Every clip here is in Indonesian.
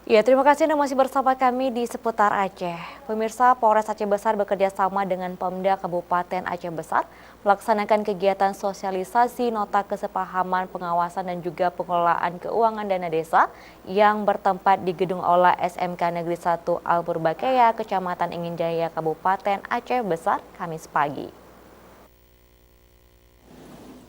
Ya, terima kasih Anda masih bersama kami di seputar Aceh. Pemirsa, Polres Aceh Besar bekerja sama dengan Pemda Kabupaten Aceh Besar melaksanakan kegiatan sosialisasi nota kesepahaman pengawasan dan juga pengelolaan keuangan dana desa yang bertempat di Gedung Aula SMK Negeri 1 Al-Purbakeya, Kecamatan Inginjaya, Kabupaten Aceh Besar, Kamis pagi.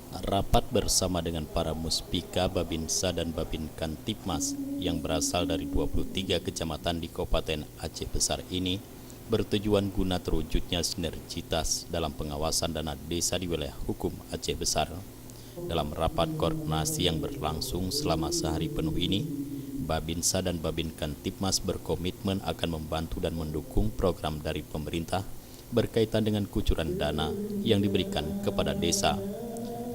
Rapat bersama dengan para muspika Babinsa dan Babin Kantipmas yang berasal dari 23 kecamatan di Kabupaten Aceh Besar ini bertujuan guna terwujudnya sinergitas dalam pengawasan dana desa di wilayah hukum Aceh Besar. Dalam rapat koordinasi yang berlangsung selama sehari penuh ini, Babinsa dan Babin Kantipmas berkomitmen akan membantu dan mendukung program dari pemerintah berkaitan dengan kucuran dana yang diberikan kepada desa.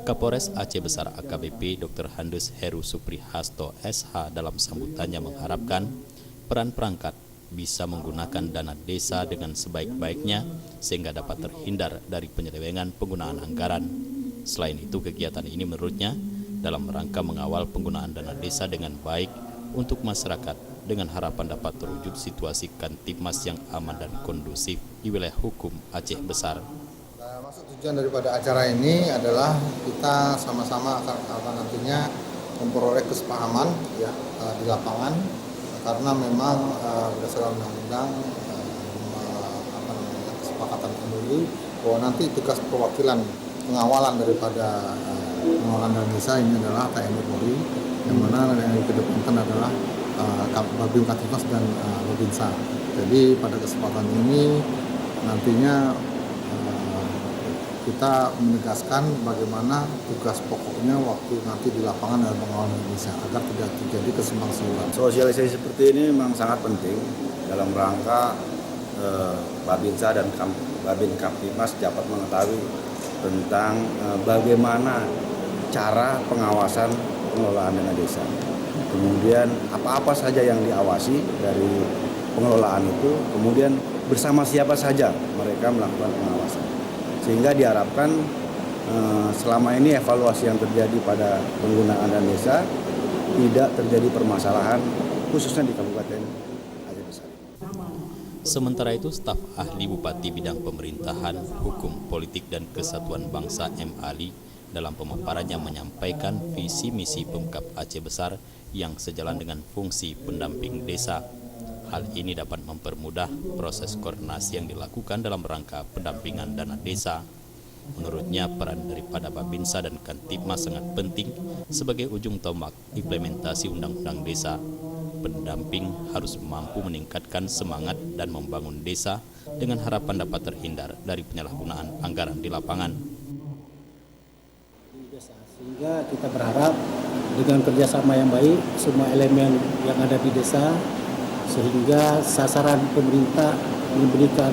Kapolres Aceh Besar AKBP Dr. Handes Heru Suprihasto SH dalam sambutannya mengharapkan peran perangkat bisa menggunakan dana desa dengan sebaik-baiknya sehingga dapat terhindar dari penyelewengan penggunaan anggaran. Selain itu, kegiatan ini menurutnya dalam rangka mengawal penggunaan dana desa dengan baik untuk masyarakat dengan harapan dapat terwujud situasi Kantipmas yang aman dan kondusif di wilayah hukum Aceh Besar. Maksud tujuan daripada acara ini adalah kita sama-sama akan nantinya memperoleh kesepahaman ya di lapangan, karena memang berdasarkan undang-undang kesepakatan MOU bahwa nanti tugas perwakilan pengawalan daripada pengelolaan dana desa ini adalah TNI Polri, yang mana yang dikedepankan adalah Babin Kantipmas dan Babinsa. Jadi pada kesempatan ini nantinya kita menegaskan bagaimana tugas pokoknya waktu nanti di lapangan dalam pengawalan desa agar tidak terjadi kesimpangsiuran. Sosialisasi seperti ini memang sangat penting dalam rangka Babinsa dan Babin Kantipmas dapat mengetahui tentang bagaimana cara pengawasan pengelolaan dana desa. Kemudian apa-apa saja yang diawasi dari pengelolaan itu, kemudian bersama siapa saja mereka melakukan pengawasan. Sehingga diharapkan selama ini evaluasi yang terjadi pada penggunaan dana desa tidak terjadi permasalahan khususnya di Kabupaten Aceh Besar. Sementara itu, staf ahli Bupati Bidang Pemerintahan, Hukum, Politik, dan Kesatuan Bangsa M. Ali dalam pemaparannya menyampaikan visi misi Pemkab Aceh Besar yang sejalan dengan fungsi pendamping desa. Hal ini dapat mempermudah proses koordinasi yang dilakukan dalam rangka pendampingan dana desa. Menurutnya, peran daripada Babinsa dan Kantipmas sangat penting sebagai ujung tombak implementasi undang-undang desa. Pendamping harus mampu meningkatkan semangat dan membangun desa dengan harapan dapat terhindar dari penyalahgunaan anggaran di lapangan. Sehingga kita berharap dengan kerjasama yang baik semua elemen yang ada di desa, sehingga sasaran pemerintah memberikan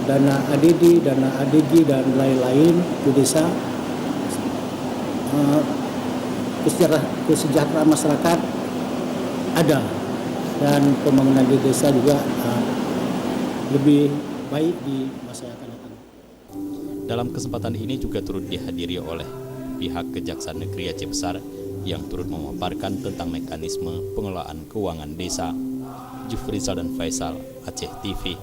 dana ADD, dana ADG, dan lain-lain di desa, kesejahteraan masyarakat ada, dan pembangunan di desa juga lebih baik di masa yang akan datang. Dalam kesempatan ini juga turut dihadiri oleh pihak Kejaksaan Negeri Aceh Besar yang turut memaparkan tentang mekanisme pengelolaan keuangan desa. Jufrizal dan Faisal, Aceh TV.